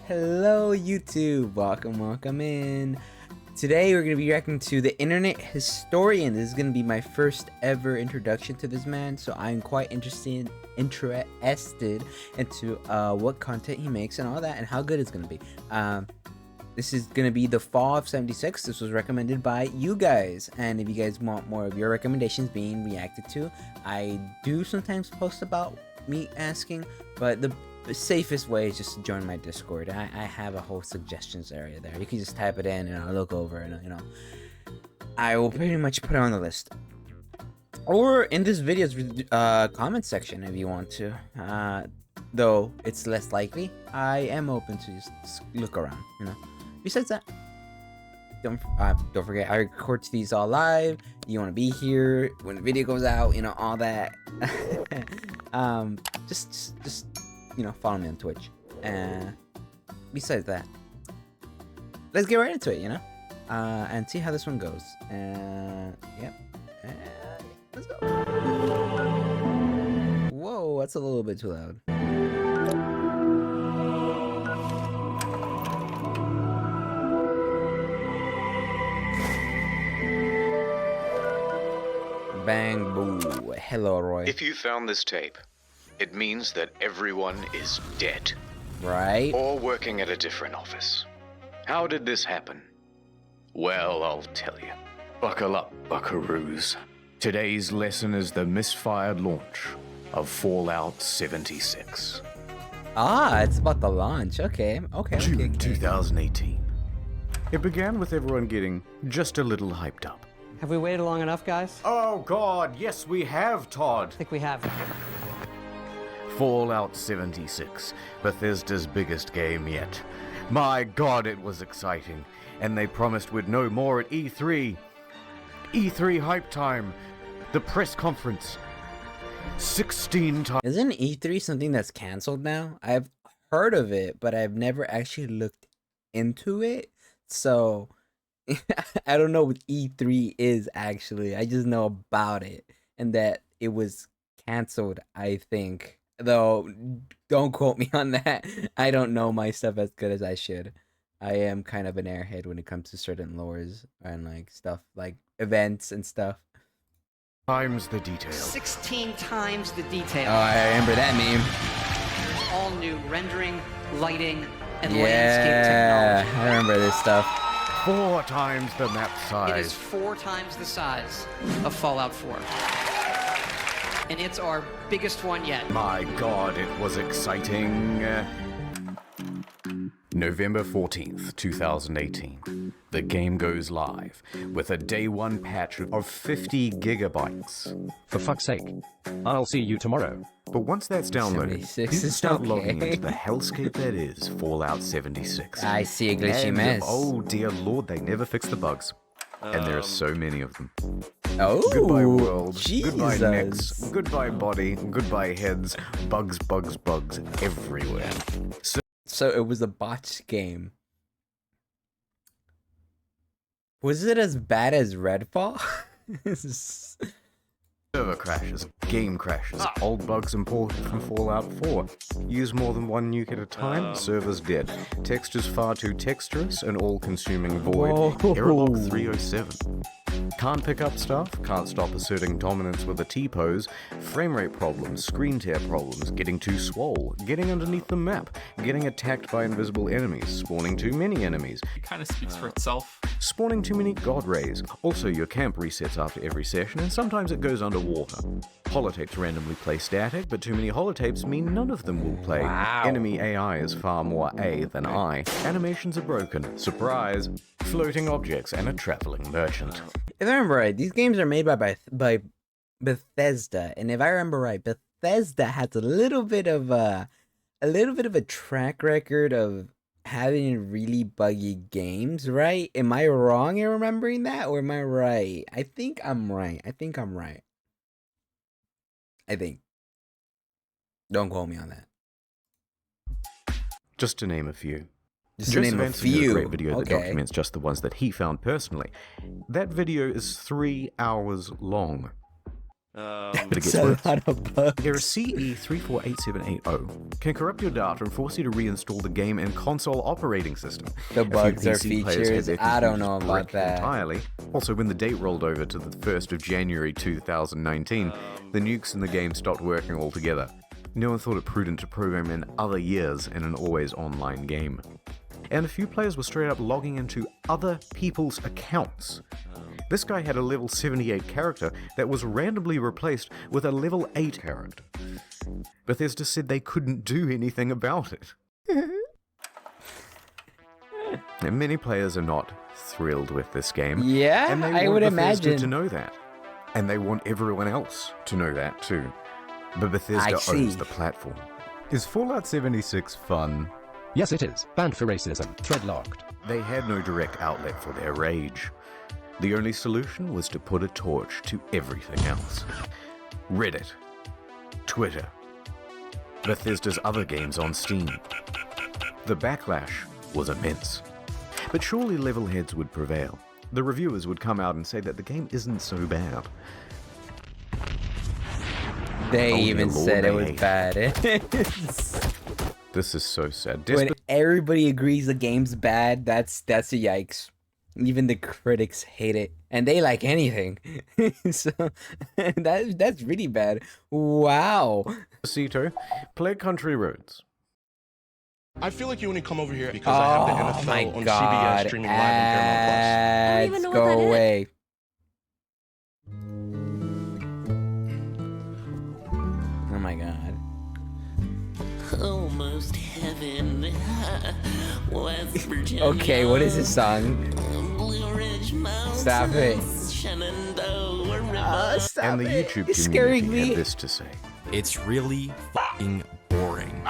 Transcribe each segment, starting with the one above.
Hello YouTube, welcome in. Today we're going to be reacting to the Internet Historian. This is going to be my first ever introduction to this man, so I'm quite interested into what content he makes and all that, and how good it's going to be. This is going to be the Fall of 76. This was recommended by you guys, and if you guys want more of your recommendations being reacted to, I do sometimes post about me asking, but the safest way is just to join my Discord. I have a whole suggestions area there. You can just type it in and I'll look over and I will pretty much put it on the list, or in this video's comment section if you want to, though it's less likely. I am open to just look around, Besides that, don't forget, I record these all live. You want to be here when the video goes out, all that. just follow me on Twitch. Besides that, let's get right into it, and see how this one goes. Yep. Let's go. Whoa, that's a little bit too loud. Bang, boo. Hello, Roy. If you found this tape, it means that everyone is dead. Right? Or working at a different office. How did this happen? Well, I'll tell you. Buckle up, buckaroos. Today's lesson is the misfired launch of Fallout 76. Ah, it's about the launch. Okay. June 2018. It began with everyone getting just a little hyped up. Have we waited long enough, guys? Oh God, yes we have, Todd. I think we have. Fallout 76, Bethesda's biggest game yet. My God, it was exciting, and they promised we'd know more at E3. E3 hype time, the press conference, 16 times. Isn't E3 something that's canceled now? I've heard of it, but I've never actually looked into it, so I don't know what E3 is actually. I just know about it and that it was canceled, I think. Though, don't quote me on that. I don't know my stuff as good as I should. I am kind of an airhead when it comes to certain lores and stuff like events and stuff. Times the detail. 16 times the detail. Oh, I remember that meme. All new rendering, lighting, and landscape technology. I remember this stuff. 4 times the map size. It is 4 times the size of Fallout 4. And it's our biggest one yet. My God, it was exciting. November 14th, 2018. The game goes live with a day 1 patch of 50 gigabytes. For fuck's sake. I'll see you tomorrow. But once that's downloaded, 76 you can is start okay. logging into the hellscape that is Fallout 76. I see a glitchy And, mess. oh dear Lord, they never fix the bugs. And there are so many of them. Oh, Goodbye world, Jesus. goodbye necks, goodbye body, goodbye heads, bugs everywhere. So it was a botched game. Was it as bad as Redfall? Server crashes, game crashes, old bugs imported from Fallout 4. Use more than one nuke at a time, server's dead. Textures far too texturous and all-consuming void. Whoa. Error log 307. Can't pick up stuff, can't stop asserting dominance with a T-pose, frame rate problems, screen tear problems, getting too swole, getting underneath the map, getting attacked by invisible enemies, spawning too many enemies. It kind of speaks for itself. Spawning too many god rays. Also, your camp resets after every session, and sometimes it goes underwater. Holotapes randomly play static, but too many holotapes mean none of them will play. Wow. Enemy AI is far more A than I. Animations are broken. Surprise! Floating objects and a traveling merchant. If I remember right, these games are made by Bethesda, and if I remember right, Bethesda has a little bit of a track record of having really buggy games, right? Am I wrong in remembering that, or am I right? I think I'm right. I think. Don't quote me on that. Just to name a few. Just to name a Vanson did few. a great video that Okay. documents just the ones that he found personally. That video is 3 hours long. But it gets So worse. a lot of bugs. Error CE348780 can corrupt your data and force you to reinstall the game and console operating system. The A few bugs are PC players had features. their I don't computers know about bricked that. entirely. Also, when the date rolled over to the 1st of January 2019, the nukes in the game stopped working altogether. No one thought it prudent to program in other years in an always online game. And a few players were straight up logging into other people's accounts. This guy had a level 78 character that was randomly replaced with a level 8 character. Bethesda said they couldn't do anything about it. And many players are not thrilled with this game. Yeah, and they I want would Bethesda imagine. to know that. And they want everyone else to know that too. But Bethesda I see. owns the platform. Is Fallout 76 fun? Yes, it is. Banned for racism. Thread locked. They had no direct outlet for their rage. The only solution was to put a torch to everything else. Reddit, Twitter, Bethesda's other games on Steam. The backlash was immense. But surely level heads would prevail. The reviewers would come out and say that the game isn't so bad. They Oh, even dear Lord, said it they was hate. bad. This is so sad. When everybody agrees the game's bad, that's a yikes. Even the critics hate it, and they like anything. So that's really bad. Wow. Despacito, play Country Roads. I feel like you only come over here because I have the Oh my NFL on god. CBS streaming live on Paramount Plus. Ads, even know what go that is. away. Oh my god. Almost heaven, West Virginia. Okay, what is this song? Blue Ridge Mountains, Stop it. Shenandoah River. Stop And the it. YouTube It's scaring community me. had this to say. It's really fucking boring.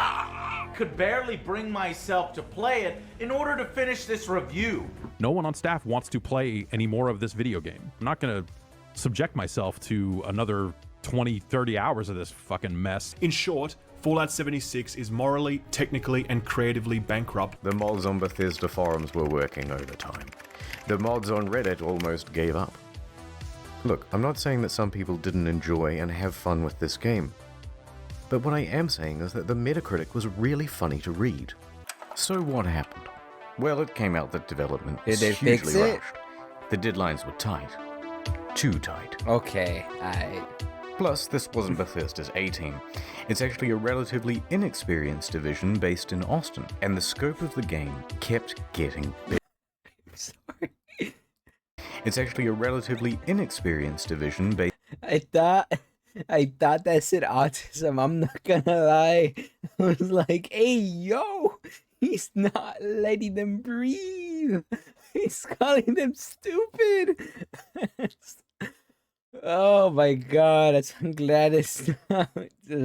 Could barely bring myself to play it in order to finish this review. No one on staff wants to play any more of this video game. I'm not going to subject myself to another 20, 30 hours of this fucking mess. In short, Fallout 76 is morally, technically, and creatively bankrupt. The mods on Bethesda forums were working overtime. The mods on Reddit almost gave up. Look, I'm not saying that some people didn't enjoy and have fun with this game. But what I am saying is that the Metacritic was really funny to read. So what happened? Well, it came out that development Did was they fix hugely it? rushed. The deadlines were tight. Too tight. Okay, Plus, this wasn't Bethesda's A-team. It's actually a relatively inexperienced division based in Austin, and the scope of the game kept getting bigger. sorry. It's actually a relatively inexperienced division based I thought that said autism. I'm not gonna lie. I was like, hey, yo, he's not letting them breathe. He's calling them stupid. Oh my god, I'm glad it's not.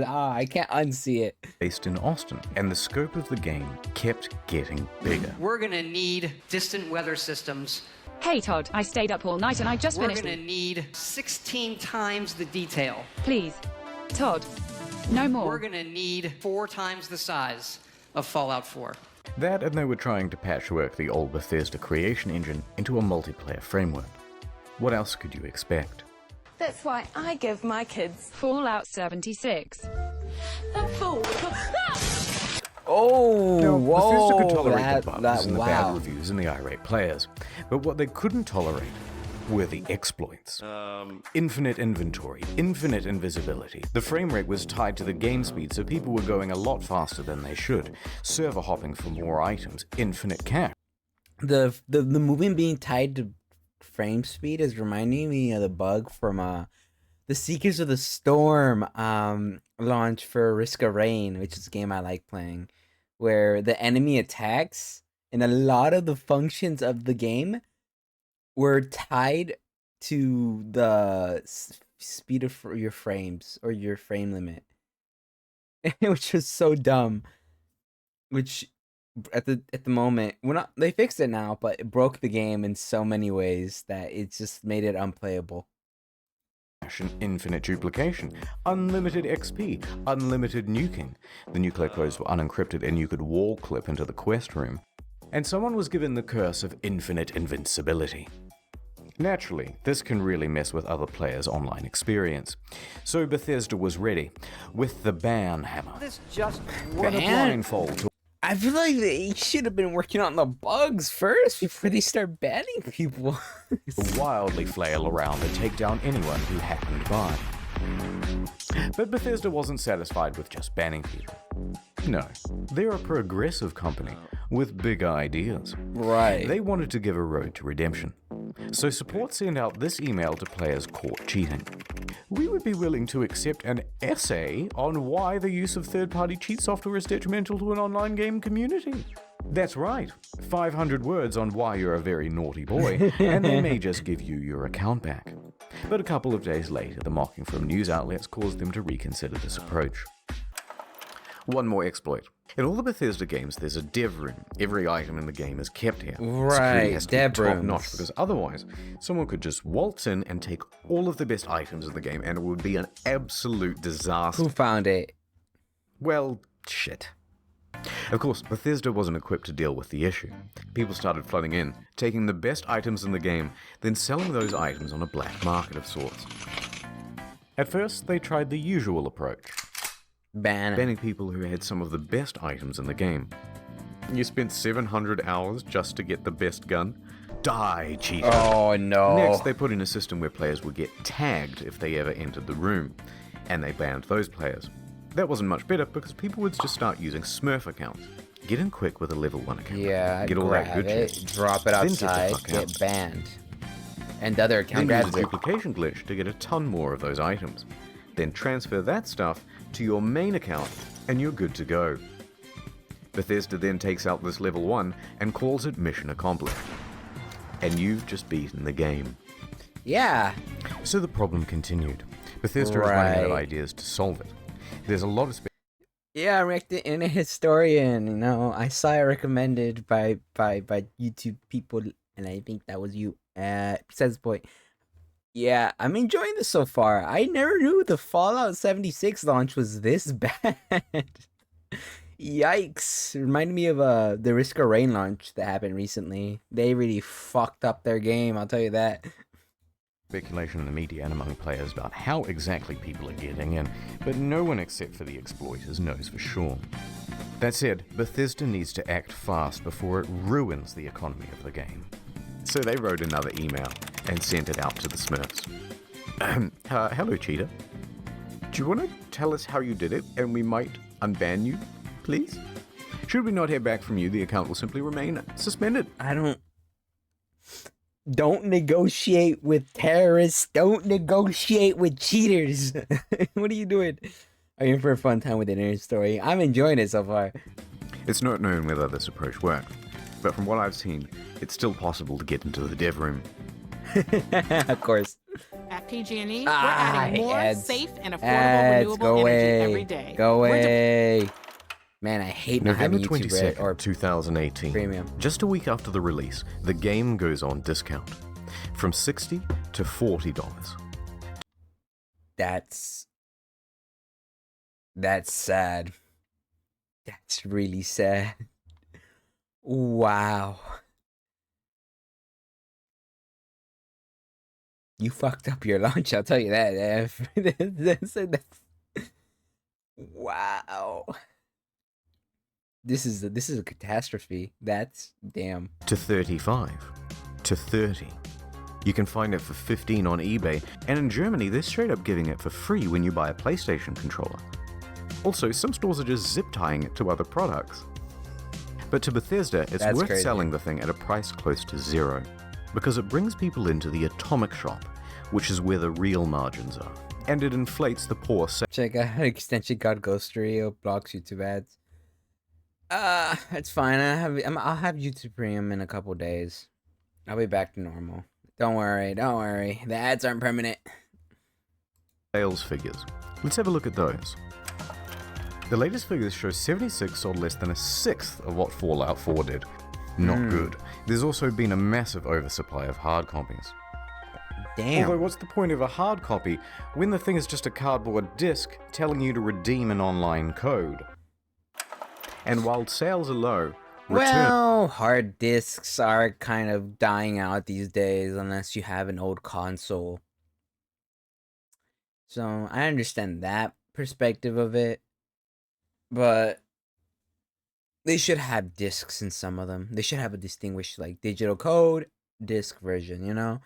I can't unsee it. based in Austin, and the scope of the game kept getting bigger. We're gonna need distant weather systems. Hey Todd, I stayed up all night and I just We're finished. gonna need 16 times the detail. Please, Todd, no We're more. gonna need 4 times the size of Fallout 4. That, and they were trying to patchwork the old Bethesda creation engine into a multiplayer framework. What else could you expect? That's why I give my kids Fallout 76. a full. Oh, Now, Bethesda could whoa, tolerate the bugs and the bad wow. reviews and the irate players, but what they couldn't tolerate were the exploits. Infinite inventory, infinite invisibility. The frame rate was tied to the game speed, so people were going a lot faster than they should. Server hopping for more items, infinite cache. The movement being tied to frame speed is reminding me of the bug from the Seekers of the Storm launch for Risk of Rain, which is a game I like playing, where the enemy attacks and a lot of the functions of the game were tied to the speed of your frames or your frame limit, which was so dumb. Which at the moment, they fixed it now, but it broke the game in so many ways that it just made it unplayable. And infinite duplication, unlimited XP, unlimited nuking. The nuclear codes were unencrypted and you could wall clip into the quest room. And someone was given the curse of infinite invincibility. Naturally, this can really mess with other players' online experience. So Bethesda was ready, with the ban hammer. This just And a blindfold to I feel like they should have been working on the bugs first before they start banning people. wildly flail around and take down anyone who happened by. But Bethesda wasn't satisfied with just banning people. No, they're a progressive company with big ideas. Right. They wanted to give a road to redemption. So support sent out this email to players caught cheating. We would be willing to accept an essay on why the use of third-party cheat software is detrimental to an online game community. That's right, 500 words on why you're a very naughty boy, and they may just give you your account back. But a couple of days later, the mocking from news outlets caused them to reconsider this approach. One more exploit. In all the Bethesda games, there's a dev room. Every item in the game is kept here. Security Right, has to be dev top-notch, rooms. because otherwise, someone could just waltz in and take all of the best items in the game, and it would be an absolute disaster. Who found it? Well, shit. Of course, Bethesda wasn't equipped to deal with the issue. People started flooding in, taking the best items in the game, then selling those items on a black market of sorts. At first, they tried the usual approach. Banning people who had some of the best items in the game. You spent 700 hours just to get the best gun? Die, cheater. Oh, no. Next, they put in a system where players would get tagged if they ever entered the room, and they banned those players. That wasn't much better because people would just start using Smurf accounts. Get in quick with a level 1 account. Yeah, get all that good it, shit. drop it Then outside, get the fuck out. get banned. And the other account Then use grabs a it. duplication glitch to get a ton more of those items. Then transfer that stuff to your main account, and you're good to go. Bethesda then takes out this level 1 and calls it mission accomplished. And you've just beaten the game. Yeah. So the problem continued. Bethesda is running out of Right. ideas to solve it. There's a lot of Yeah, I'm like the internet historian, you know. I saw it recommended by YouTube people, and I think that was you. Besides the point. Yeah, I'm enjoying this so far. I never knew the Fallout 76 launch was this bad. Yikes. Reminded me of the Risk of Rain launch that happened recently. They really fucked up their game, I'll tell you that. speculation in the media and among players about how exactly people are getting in, but no one except for the exploiters knows for sure. That said, Bethesda needs to act fast before it ruins the economy of the game. So they wrote another email and sent it out to the Smurfs. Hello, cheater. Do you want to tell us how you did it, and we might unban you, please? Should we not hear back from you, the account will simply remain suspended. Don't negotiate with terrorists. Don't negotiate with cheaters. What are you doing? Are you in for a fun time with the internet story? I'm enjoying it so far. It's not known whether this approach worked, but from what I've seen, it's still possible to get into the dev room. Of course. At PG&E, we're adding more ads. safe and affordable Ads, renewable go energy away. every day. Go We're away. Man, I hate not November having YouTube 22nd, or 2018. premium. Just a week after the release, the game goes on discount from $60 to $40. That's sad. That's really sad. Wow. You fucked up your launch, I'll tell you that. Wow. This is a catastrophe. That's damn. To 35 to 30. You can find it for 15 on eBay, and in Germany they're straight up giving it for free when you buy a PlayStation controller. Also, some stores are just zip tying it to other products. But to Bethesda, it's That's worth crazy. selling the thing at a price close to zero, because it brings people into the atomic shop, which is where the real margins are, and it inflates the poor Check out extension called Ghostery. Blocks YouTube ads. It's fine. I'll have YouTube Premium in a couple days. I'll be back to normal. Don't worry. The ads aren't permanent. sales figures. Let's have a look at those. The latest figures show 76 sold less than a sixth of what Fallout 4 did. Not good. There's also been a massive oversupply of hard copies. Damn. Although what's the point of a hard copy when the thing is just a cardboard disc telling you to redeem an online code? And while sales are low, Well, hard disks are kind of dying out these days unless you have an old console. So I understand that perspective of it, but they should have discs in some of them. They should have a distinguished like digital code, disc version, you know?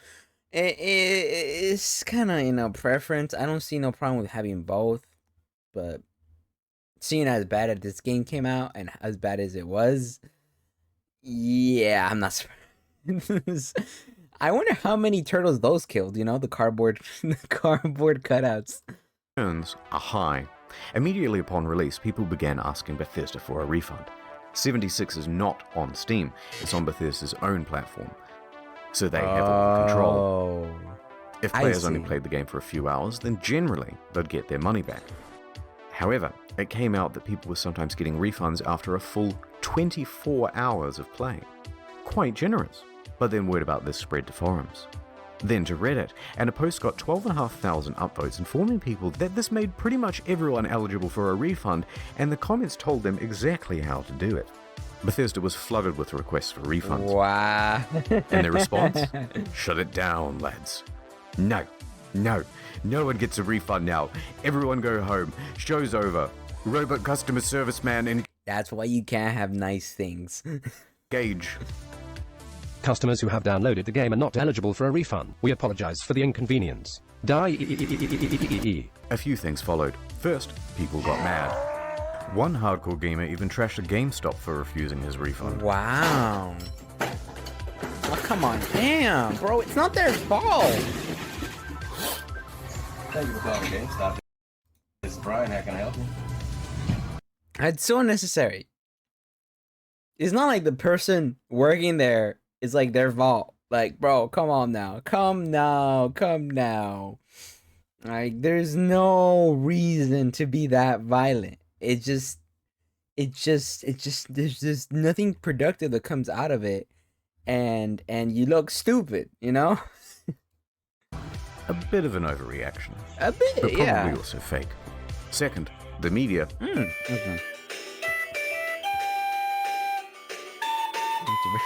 It's kind of, you know, preference. I don't see no problem with having both, but seeing as bad as this game came out and as bad as it was, yeah, I'm not surprised. I wonder how many turtles those killed, you know, the cardboard cutouts. Returns are high. Immediately upon release, people began asking Bethesda for a refund. 76 is not on Steam, it's on Bethesda's own platform, so they have all the control. If players only played the game for a few hours, then generally they'd get their money back. However, it came out that people were sometimes getting refunds after a full 24 hours of play. Quite generous. But then word about this spread to forums. Then to Reddit, and a post got 12,500 upvotes informing people that this made pretty much everyone eligible for a refund, and the comments told them exactly how to do it. Bethesda was flooded with requests for refunds. Wow. And their response? Shut it down, lads. No one gets a refund now. Everyone go home. Show's over. Robot customer service man in... That's why you can't have nice things. Gage. Customers who have downloaded the game are not eligible for a refund. We apologize for the inconvenience. Die. A few things followed. First, people got mad. One hardcore gamer even trashed a GameStop for refusing his refund. Wow. Oh, come on. Damn, bro. It's not their fault. Thank you for calling GameStop. This is Brian. How can I help you? That's so unnecessary. It's not like the person working there is like their fault. Like, bro, come on now. Come now. Like, there's no reason to be that violent. There's just nothing productive that comes out of it. And you look stupid, you know? A bit of an overreaction. A bit, but probably yeah. also fake. Second, the media.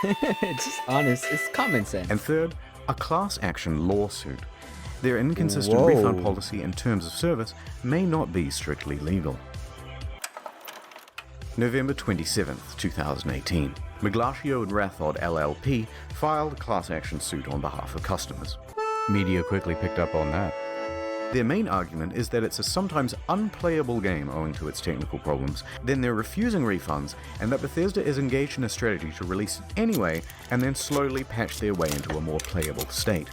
It's just honest. It's common sense. And third, a class action lawsuit. Their inconsistent refund policy and terms of service may not be strictly legal. November 27th, 2018. Miglaccio and Rathod LLP filed a class action suit on behalf of customers. Media quickly picked up on that. Their main argument is that it's a sometimes unplayable game owing to its technical problems, then they're refusing refunds, and that Bethesda is engaged in a strategy to release it anyway, and then slowly patch their way into a more playable state.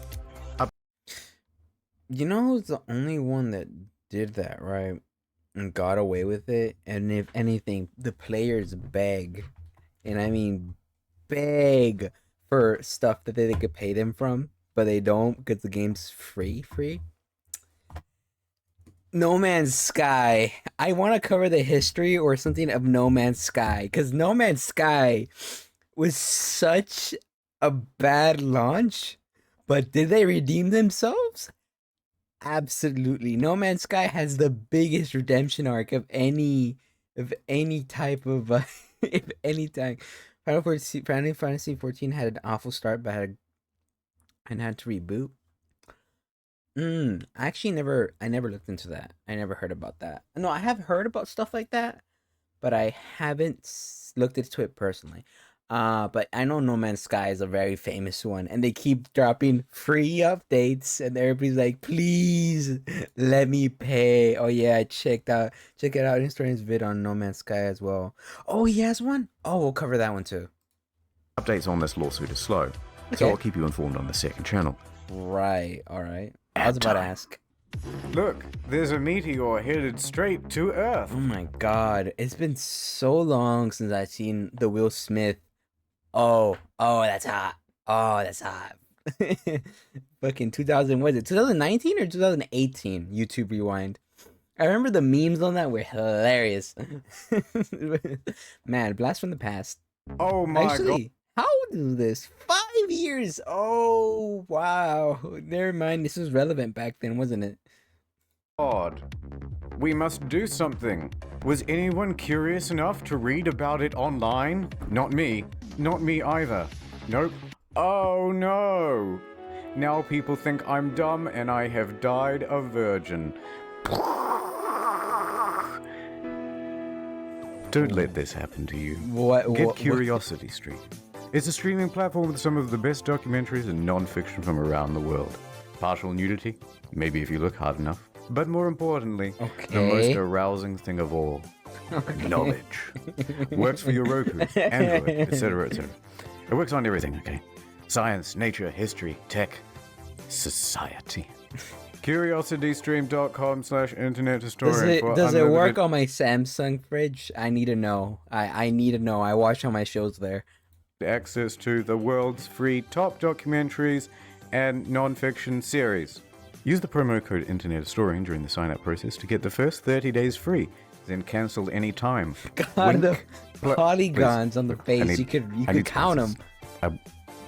You know who's the only one that did that, right? And got away with it? And if anything, the players beg. And I mean beg for stuff that they could pay them from, but they don't because the game's free. No Man's Sky. I want to cover the history or something of No Man's Sky, because No Man's Sky was such a bad launch, but did they redeem themselves? Absolutely. No Man's Sky has the biggest redemption arc of any type of if any time. Final Fantasy 14 had an awful start, but had to reboot. I actually never looked into that. I never heard about that. No, I have heard about stuff like that, but I haven't looked into it personally. But I know No Man's Sky is a very famous one, and they keep dropping free updates, and everybody's like, please let me pay. Oh yeah, check it out. Instagram's vid on No Man's Sky as well. Oh, he has one? Oh, we'll cover that one too. Updates on this lawsuit are slow, Okay. so I'll keep you informed on the second channel. Right, alright. I was about to ask. Look, there's a meteor headed straight to Earth. Oh my god, it's been so long since I've seen the Will Smith. Oh, that's hot. Oh, that's hot. Fucking 2000, was it 2019 or 2018? YouTube Rewind. I remember the memes on that were hilarious. Man, blast from the past. Oh my Actually, how old is this? 5 years. Oh, wow. Never mind. This was relevant back then, wasn't it? God. We must do something. Was anyone curious enough to read about it online? Not me. Not me either. Nope. Oh no. Now people think I'm dumb and I have died a virgin. Don't let this happen to you. Get Curiosity Street. It's a streaming platform with some of the best documentaries and non-fiction from around the world. Partial nudity, maybe if you look hard enough. But more importantly, the most arousing thing of all, knowledge. Works for your Roku, Android, etc., etc. It works on everything, okay? Science, nature, history, tech, society. CuriosityStream.com/internet historian. Does it work on my Samsung fridge? I need to know. I need to know. I watch all my shows there. Access to the world's free top documentaries and non-fiction series. Use the promo code Internet Historian during the sign-up process to get the first 30 days free, then cancel any time. God, the polygons on the face, you could count them.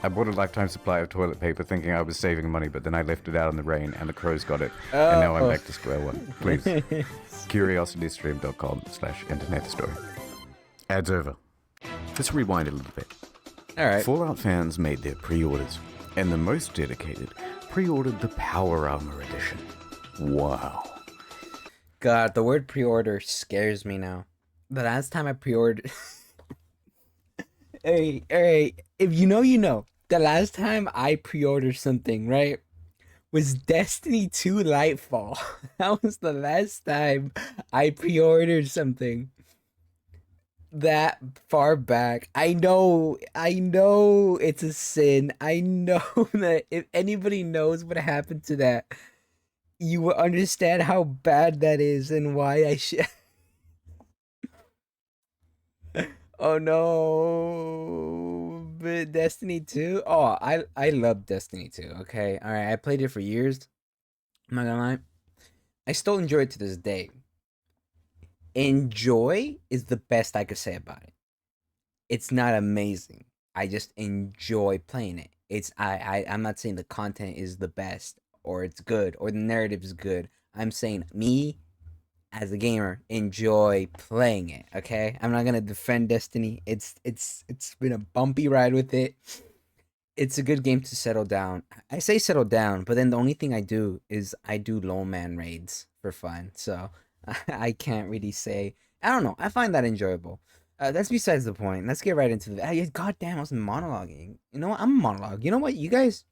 I bought a lifetime supply of toilet paper thinking I was saving money, but then I left it out in the rain and the crows got it. And now I'm back to square one. Please. CuriosityStream.com/internet historian. Ads over. Let's rewind a little bit. Alright. Fallout fans made their pre-orders, and the most dedicated pre-ordered the Power Armor Edition. Wow. God, the word pre-order scares me now. The last time I pre-ordered... Hey, if you know, you know. The last time I pre-ordered something, right, was Destiny 2 Lightfall. That was the last time I pre-ordered something that far back. I know it's a sin. I know that if anybody knows what happened to that, you will understand how bad that is and why I should... Oh no, but Destiny 2? Oh, I love Destiny 2, okay? Alright, I played it for years. I'm not gonna lie. I still enjoy it to this day. Enjoy is the best I could say about it. It's not amazing. I just enjoy playing it. I'm not saying the content is the best or it's good or the narrative is good. I'm saying me as a gamer enjoy playing it, okay? I'm not gonna defend Destiny. It's been a bumpy ride with it. It's a good game to settle down. I say settle down, but then the only thing I do is I do low man raids for fun. So I can't really say. I don't know. I find that enjoyable. That's besides the point. Let's get right into it. God damn, I was monologuing. You know what? I'm a monologue. You know what? You guys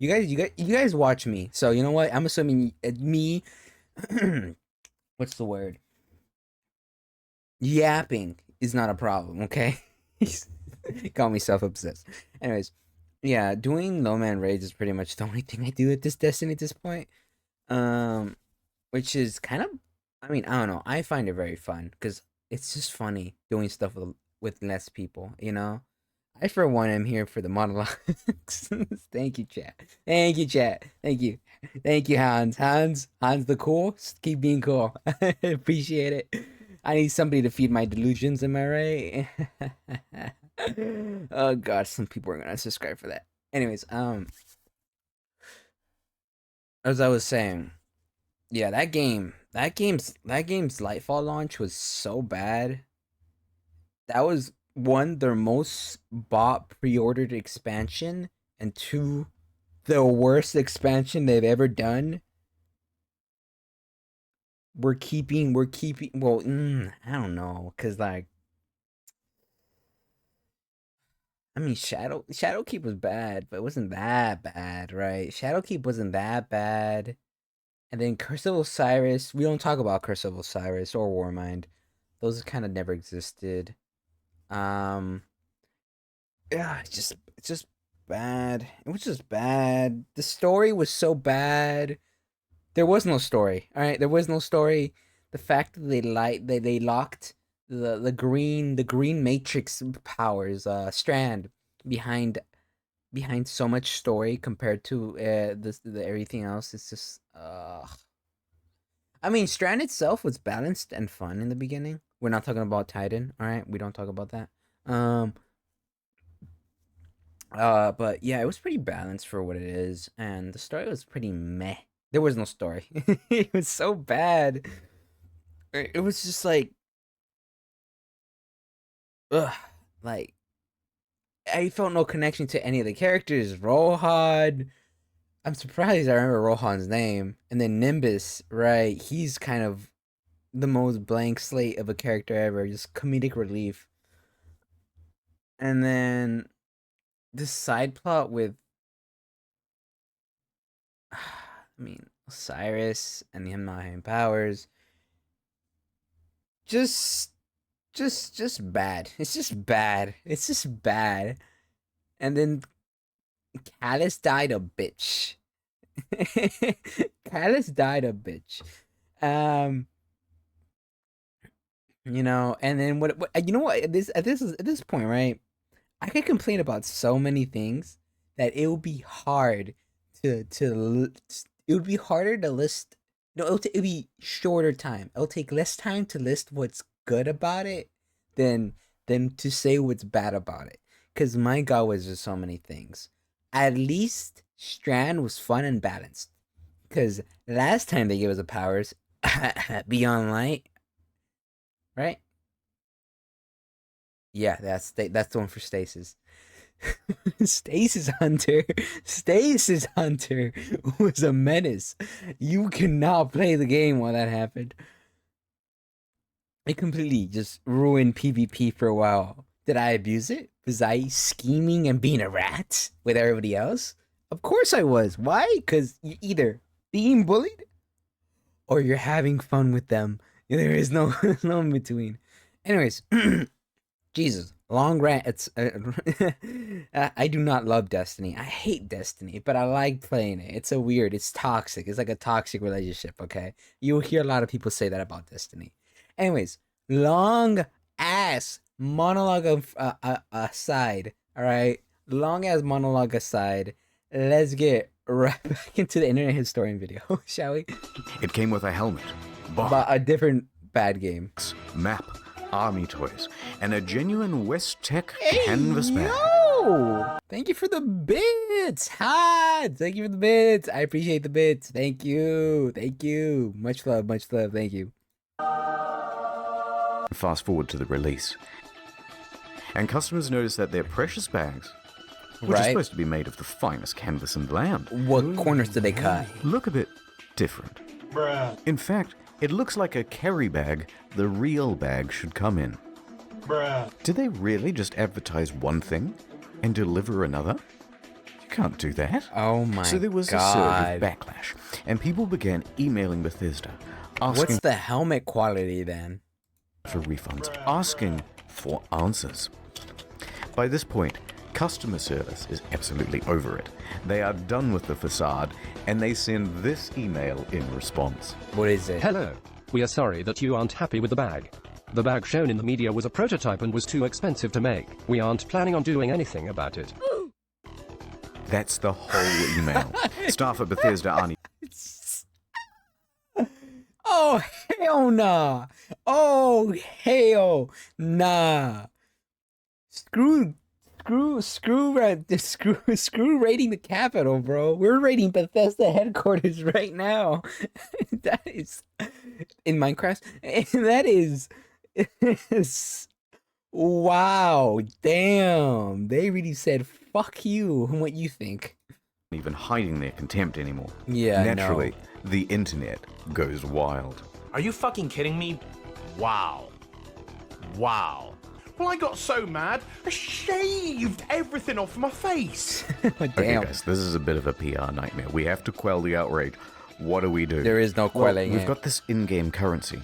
watch me. So you know what? I'm assuming me. What's the word? Yapping is not a problem, okay? Call me self-obsessed. Anyways, yeah, doing low man raids is pretty much the only thing I do at this Destiny at this point. Which is kind of, I mean, I don't know. I find it very fun because it's just funny doing stuff with less people, you know? I, for one, am here for the monologues. Thank you, chat. Thank you, chat. Thank you. Thank you, Hans. Hans the cool. Keep being cool. Appreciate it. I need somebody to feed my delusions, am I right? Oh god, some people are gonna subscribe for that. Anyways, as I was saying, yeah, that game's Lightfall launch was so bad. That was one, their most bought pre-ordered expansion, and two, the worst expansion they've ever done. We're keeping, well, I don't know, because, like, I mean, Shadowkeep was bad, but it wasn't that bad, right? Shadowkeep wasn't that bad. And then Curse of Osiris, we don't talk about Curse of Osiris or Warmind. Those kind of never existed. Yeah, it's just bad. It was just bad. The story was so bad. There was no story. All right, there was no story. The fact that they locked the green matrix powers strand behind so much story compared to the everything else. It's just I mean, Strand itself was balanced and fun in the beginning. We're not talking about Titan, all right? We don't talk about that. But yeah, it was pretty balanced for what it is, and the story was pretty meh. There was no story. It was so bad. It was just like, ugh, like I felt no connection to any of the characters. Rohan, I'm surprised I remember Rohan's name. And then Nimbus, right? He's kind of the most blank slate of a character ever, just comedic relief. And then this side plot with, I mean, Osiris and him not having powers, just bad. It's just bad. It's just bad. And then Callus died a bitch. Callus died a bitch. You know, and then what you know what, at this point, right? I could complain about so many things that it would be hard it would be harder to list. No, it'll be shorter time. It'll take less time to list what's good about it than to say what's bad about it. Cause my God, was just so many things. At least Strand was fun and balanced. Cause last time they gave us the powers, Beyond Light, right? Yeah, that's the one for Stasis. Stasis Hunter was a menace. You cannot play the game while that happened. It completely just ruined PvP for a while. Did I abuse it? Was I scheming and being a rat with everybody else? Of course I was. Why? Because you're either being bullied or you're having fun with them. There is no in between. Anyways, Jesus, long rant. It's I do not love Destiny. I hate Destiny, but I like playing it. It's it's toxic. It's like a toxic relationship, okay? You'll hear a lot of people say that about Destiny. Anyways, long ass monologue aside, all right? Long ass monologue aside, let's get right back into the internet historian video, shall we? It came with a helmet, but a different bad game. Map, army toys, and a genuine West Tech canvas bag. Yo! Thank you for the bits, Hod! Thank you for the bits. I appreciate the bits. Thank you. Thank you. Much love, much love. Thank you. Fast forward to the release, and customers notice that their precious bags, which are supposed to be made of the finest canvas in the land, what corners do they cut? Look a bit different. Bruh. In fact, it looks like a carry bag the real bag should come in. Bruh. Did they really just advertise one thing and deliver another? You can't do that. Oh my god. So there was a surge of backlash, and people began emailing Bethesda, asking what's the helmet quality then? For refunds, asking for answers. By this point, customer service is absolutely over it. They are done with the facade, and they send this email in response. What is it? Hello. We are sorry that you aren't happy with the bag. The bag shown in the media was a prototype and was too expensive to make. We aren't planning on doing anything about it. That's the whole email. Staff at Bethesda aren't... Oh, hell nah. Oh, hell nah. Screw raiding the Capitol, bro. We're raiding Bethesda headquarters right now. That is in Minecraft. That is wow. Damn. They really said fuck you and what you think. Even hiding their contempt anymore. Yeah, naturally, the internet goes wild. Are you fucking kidding me? Wow. Wow. Well, I got so mad, I shaved everything off my face. Okay, guys, this is a bit of a PR nightmare. We have to quell the outrage. What do we do? There is no quelling. We've got this in-game currency.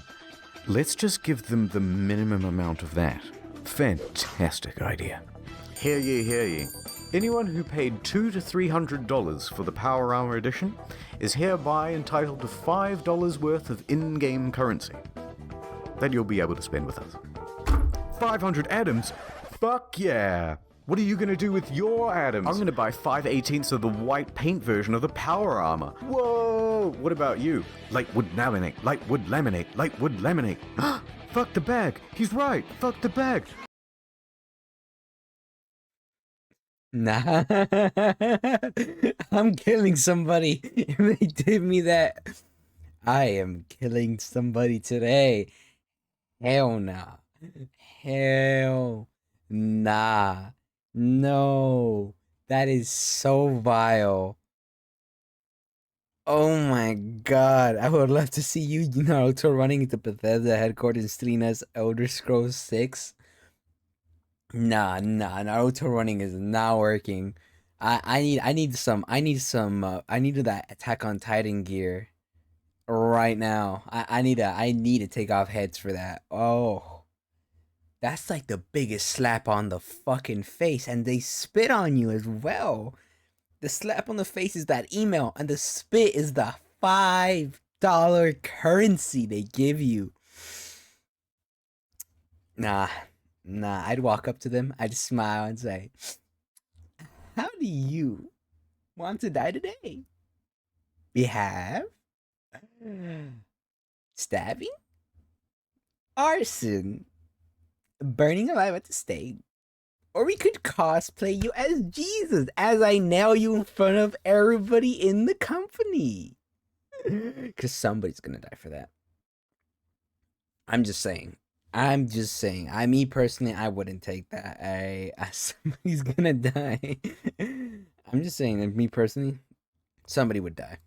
Let's just give them the minimum amount of that. Fantastic idea. Hear ye, hear ye. Anyone who paid $200 to $300 for the Power Armor Edition is hereby entitled to $5 worth of in-game currency that you'll be able to spend with us. 500 atoms? Fuck yeah! What are you gonna do with your atoms? I'm gonna buy 5/18 of the white paint version of the Power Armor. Whoa! What about you? Lightwood laminate, lightwood laminate, lightwood laminate. Fuck the bag! He's right! Fuck the bag! Nah. I'm killing somebody. If they did me that, I am killing somebody today. Hell nah. Hell nah. No. That is so vile. Oh my god. I would love to see you, Naruto, running into Bethesda headquarters stealing us Elder Scrolls 6. Nah, Naruto running is not working. I need that Attack on Titan gear right now. I need to take off heads for that. Oh, that's like the biggest slap on the fucking face, and they spit on you as well. The slap on the face is that email, and the spit is the $5 currency they give you. Nah, I'd walk up to them, I'd smile and say, "How do you want to die today? We have stabbing, arson, burning alive at the stake, or we could cosplay you as Jesus as I nail you in front of everybody in the company." Because somebody's gonna die for that. I'm just saying. Me personally, I wouldn't take that. Somebody's gonna die. I'm just saying that me personally, somebody would die.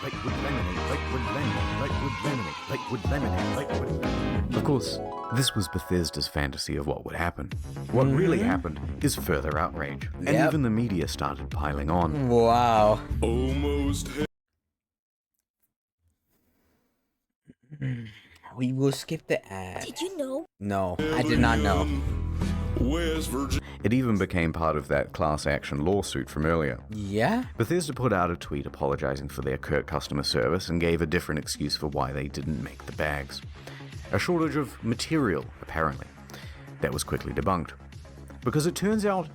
Liquid lemonade, liquid lemonade, liquid lemonade, liquid lemonade, liquid. Of course, this was Bethesda's fantasy of what would happen. What really happened is further outrage, and even the media started piling on. Wow. Almost. We will skip the ad. Did you know? No, I did not know. It even became part of that class action lawsuit from earlier. Yeah? Bethesda put out a tweet apologizing for their curt customer service and gave a different excuse for why they didn't make the bags. A shortage of material, apparently. That was quickly debunked. Because it turns out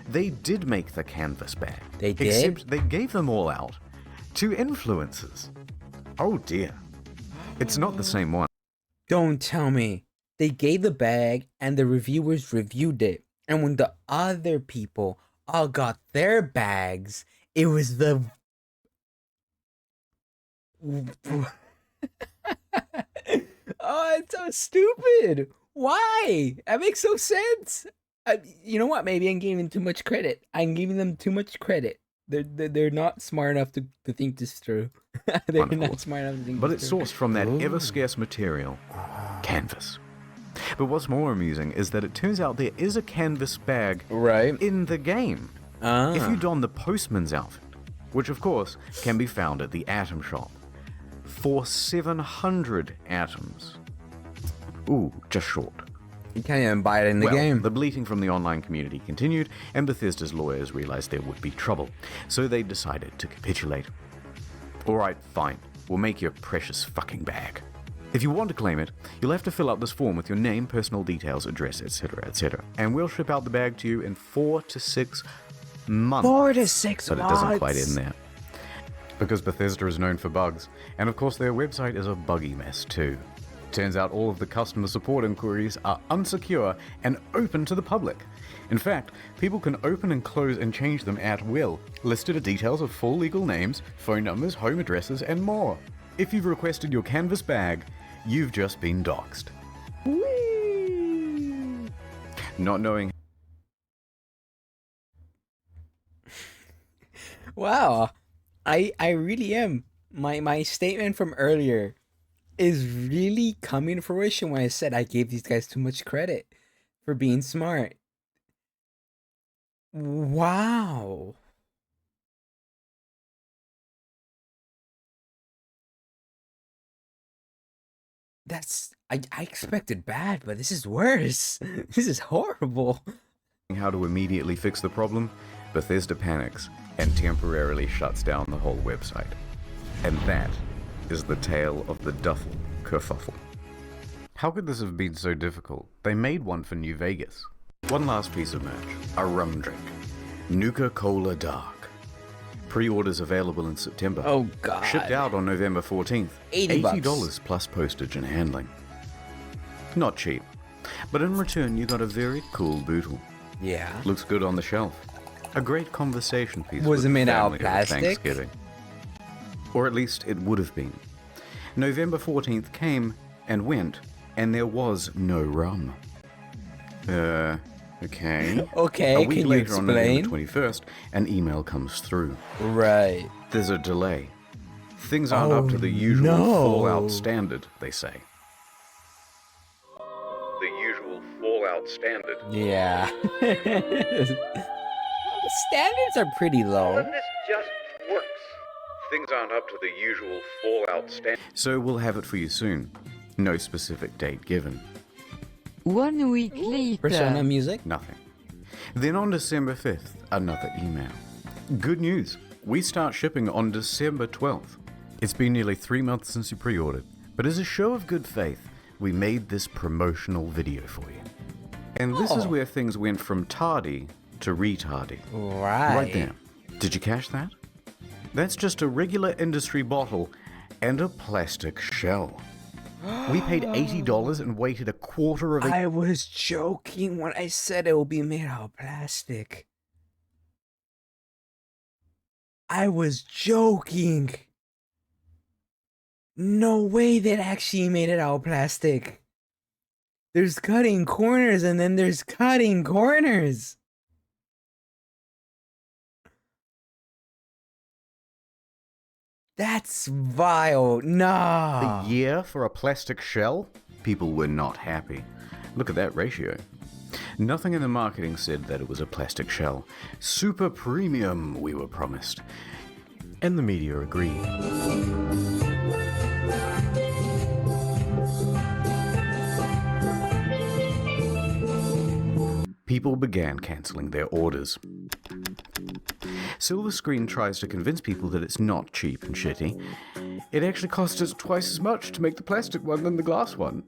they did make the canvas bag. They did? Except they gave them all out to influencers. Oh dear. It's not the same one. Don't tell me. They gave the bag and the reviewers reviewed it. And when the other people all got their bags, it was the... Oh, it's so stupid. Why? That makes no sense. You know what? Maybe I'm giving them too much credit. I'm giving them too much credit. They're not smart enough to think this through. They're not smart enough to think But this it's through. sourced from that ever-scarce material, canvas. But what's more amusing is that it turns out there is a canvas bag in the game. If you don the postman's outfit, which of course can be found at the Atom Shop, for 700 atoms. Ooh, just short. You can't even buy it in the game. The bleating from the online community continued, and Bethesda's lawyers realized there would be trouble, so they decided to capitulate. Alright, fine. We'll make your precious fucking bag. If you want to claim it, you'll have to fill out this form with your name, personal details, address, etc., etc. And we'll ship out the bag to you in 4 to 6 months. 4 to 6 but months? But it doesn't quite end there. Because Bethesda is known for bugs, and of course their website is a buggy mess too. Turns out all of the customer support inquiries are unsecure and open to the public. In fact, people can open and close and change them at will, listed are details of full legal names, phone numbers, home addresses, and more. If you've requested your canvas bag, you've just been doxxed. Whee! Not knowing... Wow. I really am. My statement from earlier is really coming to fruition when I said I gave these guys too much credit for being smart. Wow. I expected bad, but this is worse. This is horrible. How to immediately fix the problem, Bethesda panics and temporarily shuts down the whole website. And that is the tale of the duffel kerfuffle. How could this have been so difficult? They made one for New Vegas. One last piece of merch, a rum drink, Nuka Dark. Pre-orders available in September. Oh god. Shipped out on November 14th. $80 plus postage and handling. Not cheap, but in return you got a very cool bootle. Yeah. Looks good on the shelf. A great conversation piece. Was it with made the out of family over plastic? Thanksgiving. Or at least it would have been. November 14th came and went, and there was no rum. Okay. Okay, A week can you later, on explain? November 21st, an email comes through. Right. There's a delay. Things aren't up to the usual Fallout standard, they say. The usual Fallout standard. Yeah. The standards are pretty low. This just works. Things aren't up to the usual Fallout standard. So we'll have it for you soon. No specific date given. 1 week later. Persona music? Nothing. Then on December 5th, another email. Good news. We start shipping on December 12th. It's been nearly 3 months since you pre-ordered, but as a show of good faith, we made this promotional video for you. And this is where things went from tardy to retardy. Right there. Did you catch that? That's just a regular industry bottle and a plastic shell. We paid $80 and waited a quarter of a... I was joking when I said it will be made out of plastic. I was joking. No way they actually made it out of plastic. There's cutting corners and then there's cutting corners. That's vile. Nah. A year for a plastic shell? People were not happy. Look at that ratio. Nothing in the marketing said that it was a plastic shell. Super premium, we were promised. And the media agreed. People began cancelling their orders. Silver Screen tries to convince people that it's not cheap and shitty. It actually costs us twice as much to make the plastic one than the glass one.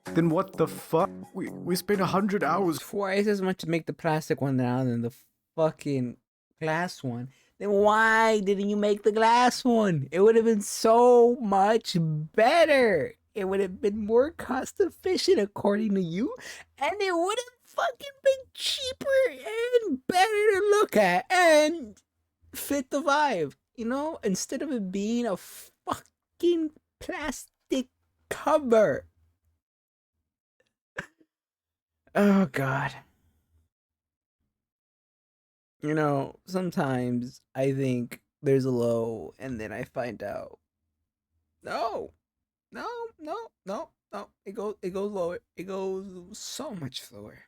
Then what the fuck? We spent 100 hours. Twice as much to make the plastic one now than the fucking glass one. Then why didn't you make the glass one? It would have been so much better. It would have been more cost efficient according to you. And it would have fucking been cheaper and better to look at and fit the vibe. You know, instead of it being a fucking plastic cover. Oh, God. You know, sometimes I think there's a low and then I find out. No. It goes lower. It goes so much lower.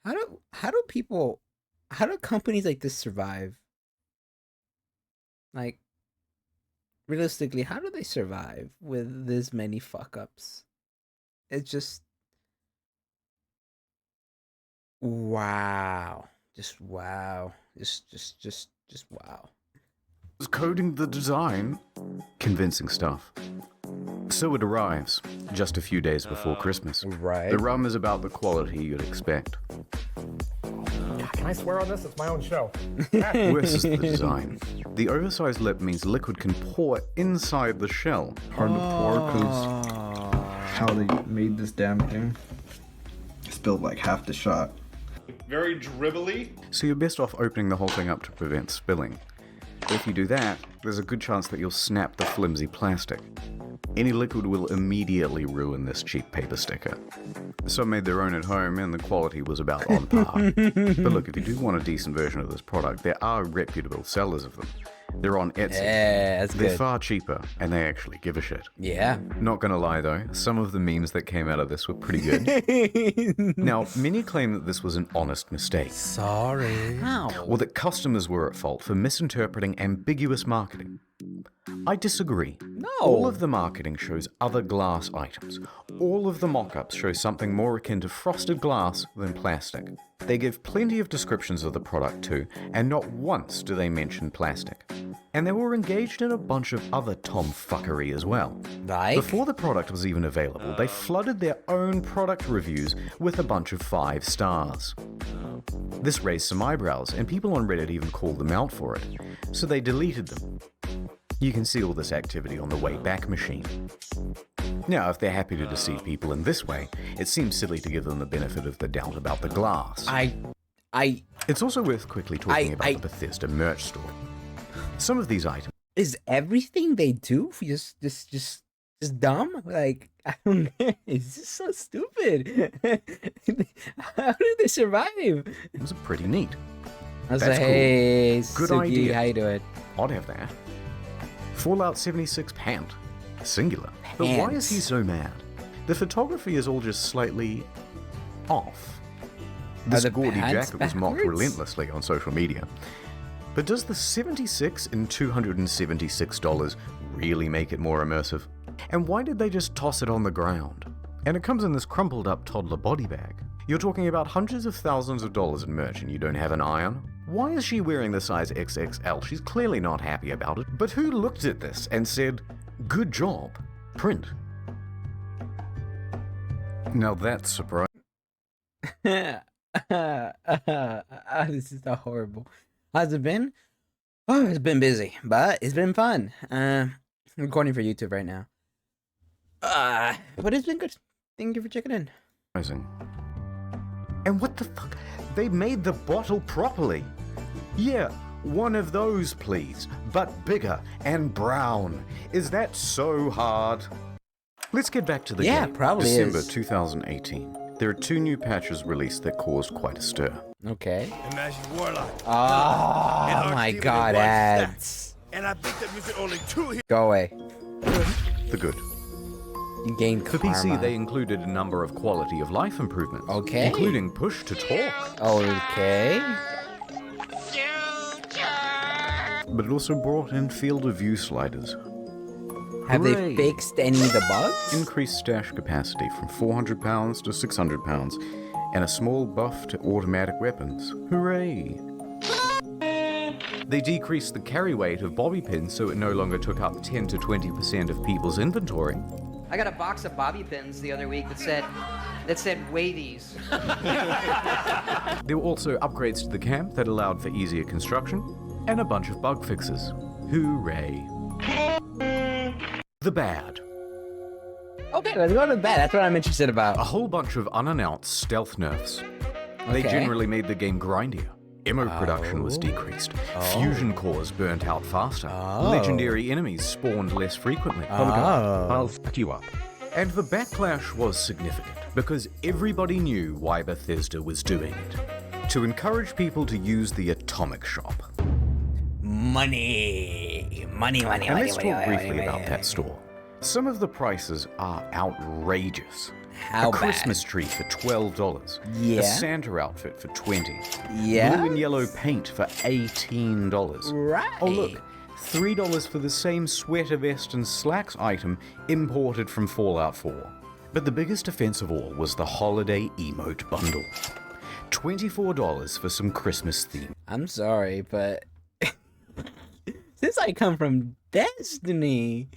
How do companies like this survive? Like, realistically, how do they survive with this many fuck-ups? It's just... wow. Just wow. Just wow. Was coding the design. Convincing stuff. So it arrives, just a few days before Christmas. Right. The rum is about the quality you'd expect. Can I swear on this? It's my own show. Worse is the design. The oversized lip means liquid can pour inside the shell. Hard to pour because how they made this damn thing. Spilled like half the shot. Very dribbly. So you're best off opening the whole thing up to prevent spilling. If you do that, there's a good chance that you'll snap the flimsy plastic. Any liquid will immediately ruin this cheap paper sticker. Some made their own at home and the quality was about on par. But look, if you do want a decent version of this product, there are reputable sellers of them. They're on Etsy. Yeah, that's They're good. far cheaper, and they actually give a shit. Yeah. Not gonna lie though, some of the memes that came out of this were pretty good. Now, many claim that this was an honest mistake. Sorry. How? Or that customers were at fault for misinterpreting ambiguous marketing. I disagree. No. All of the marketing shows other glass items. All of the mock-ups show something more akin to frosted glass than plastic. They give plenty of descriptions of the product too, and not once do they mention plastic. And they were engaged in a bunch of other tomfuckery as well. Like? Before the product was even available, they flooded their own product reviews with a bunch of 5 stars. This raised some eyebrows, and people on Reddit even called them out for it, so they deleted them. You can see all this activity on the Wayback Machine. Now, if they're happy to deceive people in this way, it seems silly to give them the benefit of the doubt about the glass. It's also worth quickly talking about the Bethesda merch store. Some of these items... Is everything they do just dumb? Like, I don't know. It's just so stupid. How do they survive? It was pretty neat. I was That's like, hey, cool. Good Suki, idea. how you doing? I'd have that. Fallout 76 pant. Singular. But why is he so mad? The photography is all just slightly off. This gaudy jacket was mocked relentlessly on social media. But does the $76 and $276 really make it more immersive? And why did they just toss it on the ground? And it comes in this crumpled up toddler body bag. You're talking about hundreds of thousands of dollars in merch and you don't have an eye on? Why is she wearing the size XXL? She's clearly not happy about it. But who looked at this and said, good job, print? Now that's surprising. This is so horrible. How's it been? Oh, it's been busy, but it's been fun. I'm recording for YouTube right now. But it's been good. Thank you for checking in. And what the fuck? They made the bottle properly. Yeah, one of those, please, but bigger and brown. Is that so hard? Let's get back to the game. Yeah, probably December is. 2018. There are 2 new patches released that caused quite a stir. Okay. Imagine Warlock. Oh my god, ads. And I think that means only 2 here. Go away. The good. You gain For karma. PC, they included a number of quality of life improvements. Okay. Including push to talk. Okay. But it also brought in field of view sliders. Have Hooray. they fixed any of the bugs? Increased stash capacity from 400 pounds to 600 pounds, and a small buff to automatic weapons. Hooray! They decreased the carry weight of bobby pins so it no longer took up 10 to 20% of people's inventory. I got a box of bobby pins the other week that said weigh these. There were also upgrades to the camp that allowed for easier construction, and a bunch of bug fixes. Hooray! The bad. Okay, let's go to the bad. That's what I'm interested about. A whole bunch of unannounced stealth nerfs. They Okay. generally made the game grindier. Ammo production was decreased. Fusion cores burnt out faster. Legendary enemies spawned less frequently. I'll fuck you up. And the backlash was significant because everybody knew why Bethesda was doing it. To encourage people to use the Atomic Shop. Money. And let's talk briefly about that store. Some of the prices are outrageous. How a bad? Christmas tree for $12. Yeah. A Santa outfit for $20. Yeah. Blue and yellow paint for $18. Right. Oh look, $3 for the same sweater vest and slacks item imported from Fallout 4. But the biggest offense of all was the holiday emote bundle. $24 for some Christmas theme. I'm sorry, but since I come from Destiny,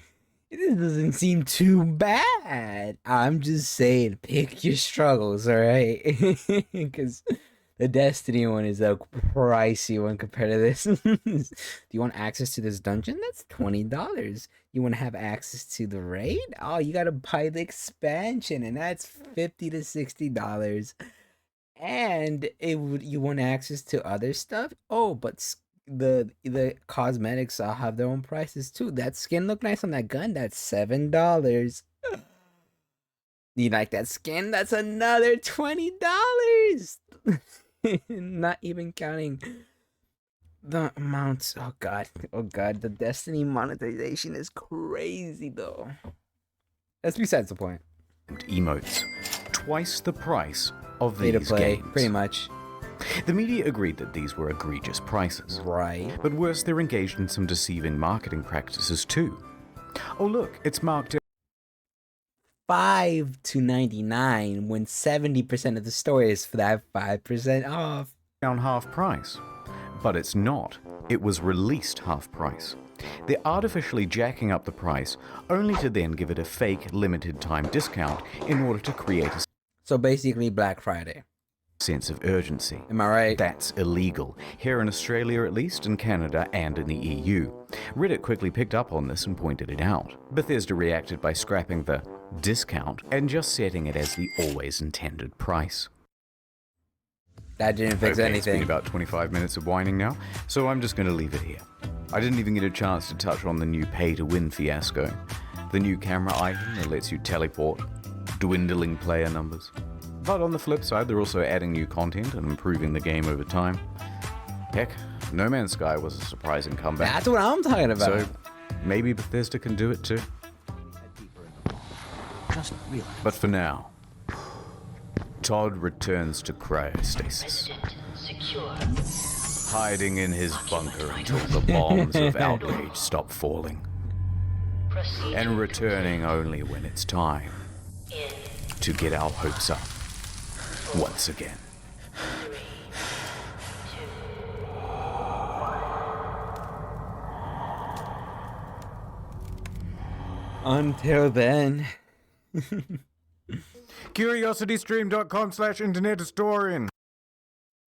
it doesn't seem too bad. I'm just saying, pick your struggles, alright? Because the Destiny one is a pricey one compared to this. Do you want access to this dungeon? That's $20. You want to have access to the raid? Oh, you gotta buy the expansion, and that's $50 to $60. And you want access to other stuff? Oh, but the cosmetics all have their own prices too. That skin look nice on that gun. That's $7. You like that skin? That's another $20. Not even counting the amounts. Oh god, the Destiny monetization is crazy though. That's besides the point. Emotes. Twice the price of Pay to these play, games. pretty much. The media agreed that these were egregious prices. Right. But worse, they're engaged in some deceiving marketing practices too. Oh look, it's marked $5 to $99 when 70% of the store is for that 5% off. down half price. But it's not. It was released half price. They're artificially jacking up the price, only to then give it a fake limited time discount in order to create a... So basically Black Friday. sense of urgency. Am I right? That's illegal, here in Australia at least, in Canada and in the EU. Reddit quickly picked up on this and pointed it out. Bethesda reacted by scrapping the discount and just setting it as the always intended price. That didn't fix Okay, anything. It's been about 25 minutes of whining now, so I'm just going to leave it here. I didn't even get a chance to touch on the new pay-to-win fiasco. The new camera item that lets you teleport, dwindling player numbers. But on the flip side, they're also adding new content and improving the game over time. Heck, No Man's Sky was a surprising comeback. That's what I'm talking about. So maybe Bethesda can do it too. Just relax. But for now, Todd returns to cryostasis, hiding in his bunker until the bombs of outrage stop falling, and returning only when it's time to get our hopes up once again. Until then. CuriosityStream.com/internethistorian.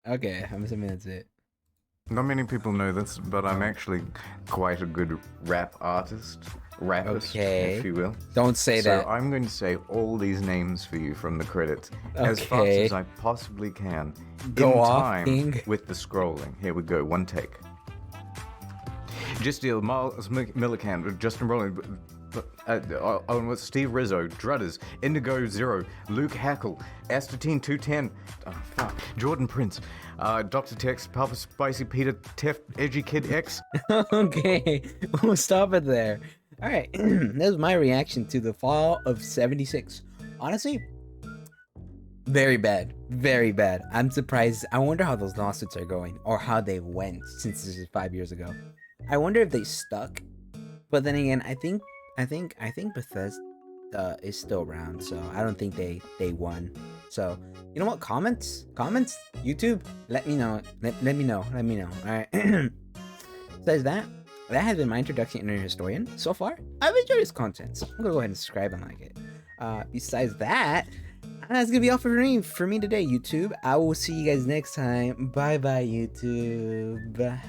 Okay, I'm assuming that's it. Not many people know this, but I'm actually quite a good rap artist. Rappist, Okay. if you will. Don't say that. So I'm going to say all these names for you from the credits as fast Okay. as I possibly can. Go in off, time King. with the scrolling. Here we go, one take. Just deal, Miles Millican, Justin Rowland, Steve Rizzo, Drudders, Indigo Zero, Luke Hackle, Astatine 210, Jordan Prince, Dr. Tex, Papa Spicy Peter, Tef, Edgy Kid X. Okay, we'll stop it there. All right, that was my reaction to the fall of 76. Honestly, very bad, very bad. I'm surprised. I wonder how those lawsuits are going, or how they went since this is 5 years ago. I wonder if they stuck. But then again, I think Bethesda is still around, so I don't think they won. So you know what? Comments, YouTube, let me know. Let me know. All right. Besides that has been my introduction to Internet Historian. So far, I've enjoyed his content, so I'm gonna go ahead and subscribe and like it. Besides that, that's gonna be all for me today, YouTube. I will see you guys next time. Bye bye, YouTube.